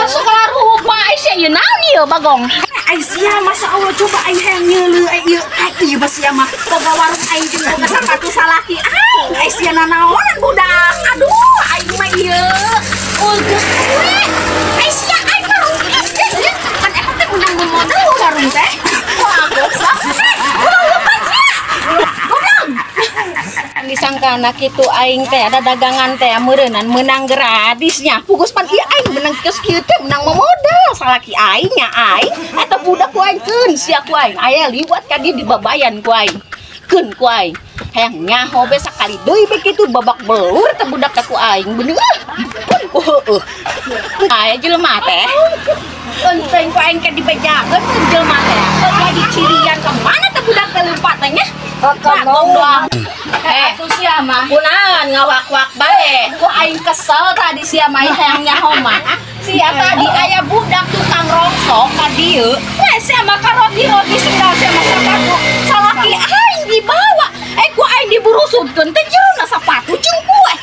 sekolah rupa Aisyah ya naon ieu Bagong. Aisyah masa Allah coba aing hayang nyeuleuh ieu basi mah boga warung aing jeung boga sapatu salaki. Aisyah nanaonan budak. Aduh aing mah ieu. Ulgeus we. Aisyah aing mah kan eta teh menang modal warung teh. Wah, goblok. Disangka anak itu aing teh ada dagangan teh meureunnan menang gratisnya. Pugus pan ieu aing menang kios kieu teh menang modal salaki aing nya aing eta budak ku aing keun sia ku aing aya liwat ka dieu dibabayan ku aing. Keun ku aing. Hayang nyaho be sakali deui begitu babak belur teh budak ku aing bener. Pun ku heueuh. Aya jelema teh. Penting ku aing ka dibejakeun jelema teh. Jadi cirian ka mana teh budak teh leumpah teh nya? Goblok. Atuh sia mah kunaon ngawak-wak bae. Ku aing kesel tadi sia mah hayang nyaho mah. Sia tadi aya budak tukang rongsok ka dieu. Sia mah karoti-roti sendal sia mah sepatu. Salaki aing dibawa. Ku aing diburusutkeun teh jeurna sapatu jeung kue.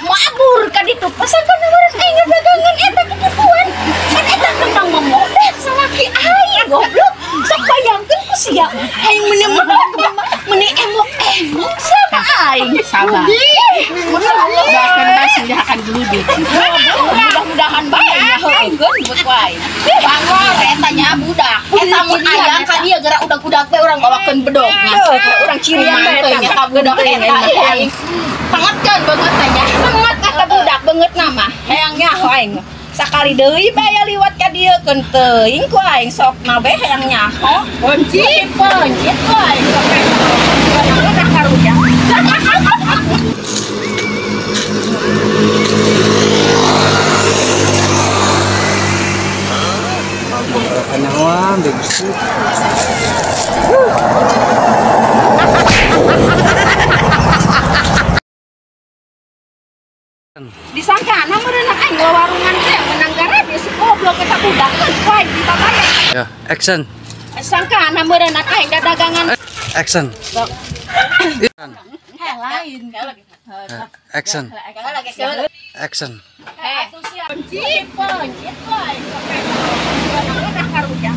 Mabur ka ditu. Pasakeun meureun aing dagangan eta kupuan. Kan eta tentang memodel salaki aing goblok. Sok bayangkeun ku sia aing meni emok-emok sama aing. Sabar. Mudah-mudahan akan geluduk. Mudah-mudahan bae nya heukeun buat wae. Bangor eta nya budak. Eta mun aya ka dieu gerak udag-udag teh urang bawakeun bedogna. Urang cirian teh nya ka budak eta aing. Pangatkeun beungeut teh nya. Beungeut ka budak beungeut nama. Hayang nyaho aing. Sakali deui bae liwat ka dieu keun teuing ku aing sokna bae hayang nyaho. Pencit ku aing sok udah karunya. Kanawan bagus. Disangka na meureunna aing warungan teh menang gratis goblok eta budak kan wae dibabayan. Ya, action. Sangka na meureunna aing dagangan. Action. Lain. Action. Action. Atuh sia pencit wae udah karunya.